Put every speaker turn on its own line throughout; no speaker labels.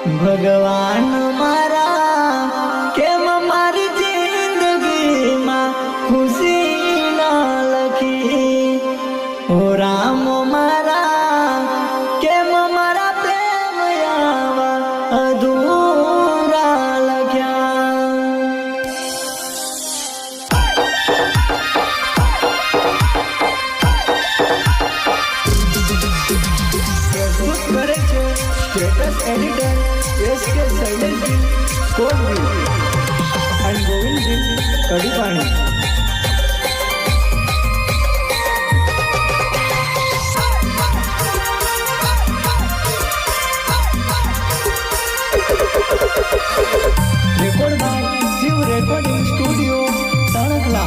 ભગવાન મારા કેમ મારી જિંદગીમાં ખુશી ના લખી ઓ રામ મારા કેમ મારા પ્રેમ આવા અધૂરા લખ્યા કરે છે status editor SK Silentji Kodvi and Govindji Kadipani. Record by Shiv Recording Studio, Tanakla.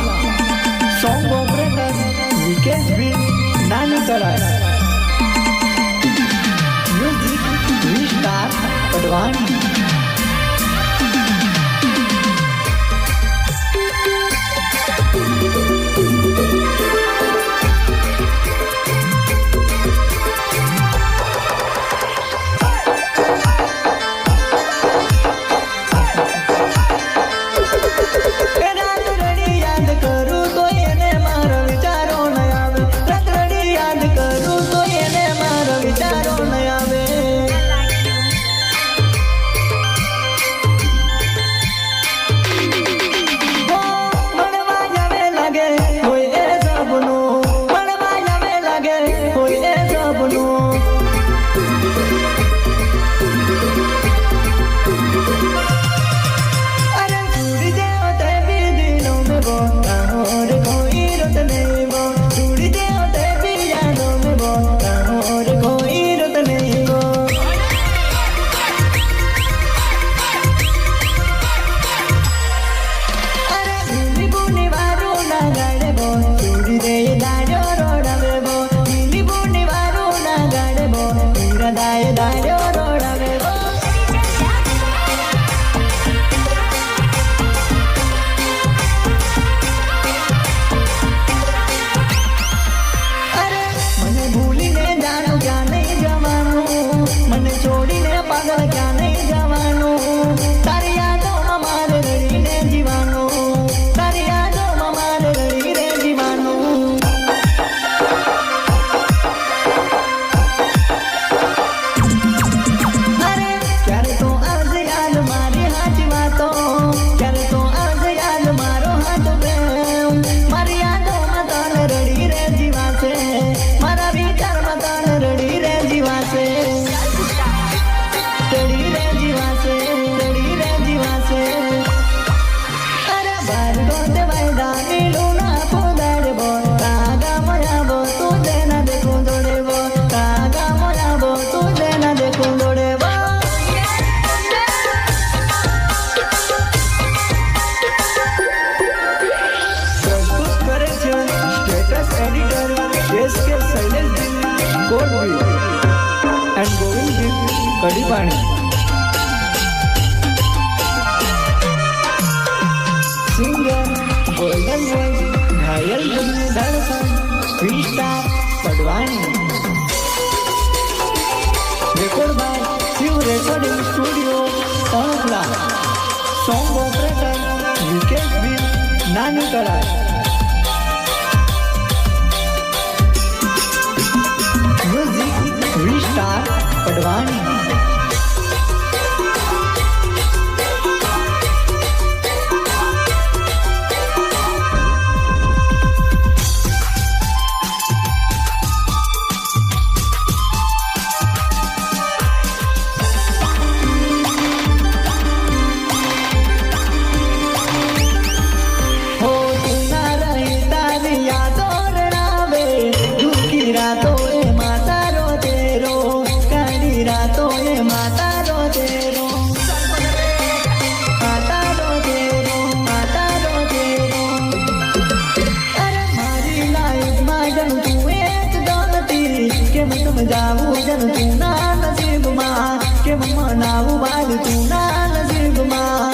Song operators Vikesh B. Nanikarai. Music V-Star Padwani. SK Silentji Kodvi and Govindji Kadipani. Singer Golden Voice Ghayal Dharsan V-Star Padwani. Record by Shiv Recording Studio Tanakla. Song operator Vikesh B. Nanikarai. Music V-Star Padwani. जाऊं जन तू ना नसीब मां के मनाऊं बाल तू ना नसीब मां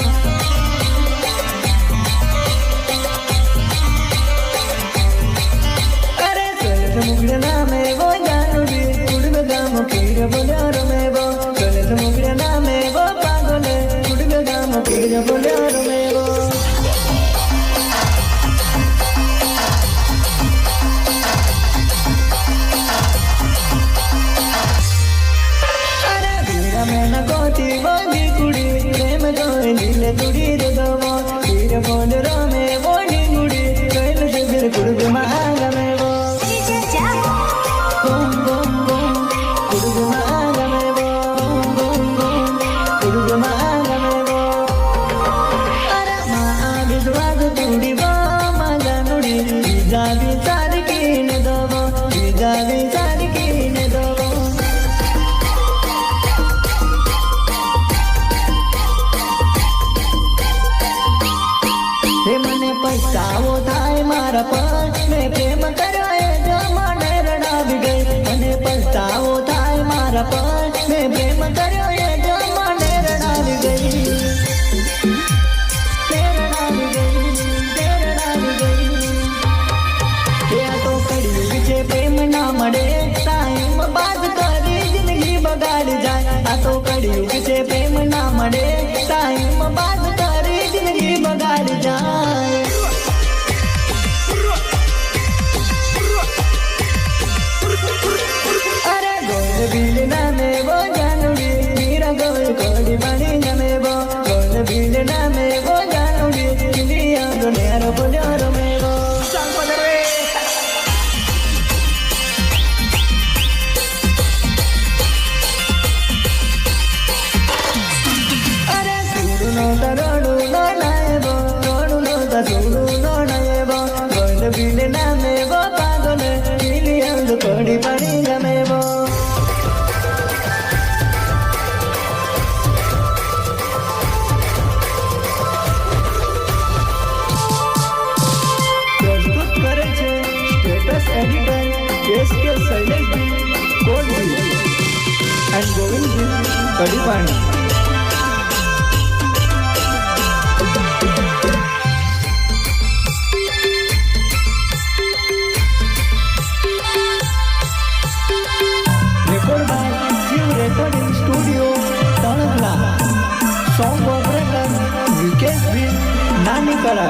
अरे चल मुगले ना में वो जानू दी उड़ में दाम पीर बोलो में वो चल मुगले ना में ગજ બોલ્યો રમેવો અરે ભીરા મેં ગોતી બોલી કુડી પ્રેમ જોઈ લીલે તુડી રે દવો વીર બોલ રમે બોલી ગુડી કૈલ જગર કુડ માં રમેવો બમ બમ બમ કુડ માં રમેવો બમ બમ કુડ માં રમેવો અરે માં વિશ્વાસ તુડી માં જાનુડી જાવી સારકીને દવો જાવી સારકીને દવો મને પસ્તાવો થાય મારા પર મેં પ્રેમ કર્યો એ જમાને રડાવી ગઈ મને પસ્તાવો થાય મારા પર મેં પ્રેમ કર્યો એ જમાને રડાવી ગઈ રડાવી ગઈ આ તો કડ્યું છે પ્રેમ ના મળે ટાઈમ બાદ કરી જિંદગી બગાડી જાય આ તો કડ્યું છે પ્રેમ ના મળે ટાઈમ બાદ કરી જિંદગી બગાડી જાય અરે ગોળ બિલ નામે વો જાનુડી મીરા ગોળ કોડી બની ગમે વો ગોળ બિલ નામે વો જાનુડી ઇન્ડિયા તો નેરો બોલ્યો રમેવો તરોડું નો નાયવો રોડું નો તસોડું નો નાયવો ગોળ બિલ નામેવો પાગલ ઇલિયંદ કોડી પડી ગમેવો પ્રસ્તુત કરે છે સ્ટેટસ એડિટર એસકે શૈલેષજી કોડજી એન્ડ ગોવિંદજી કડીપાણી recording studio Tanakla song operator Vikesh Bhin Nani Kala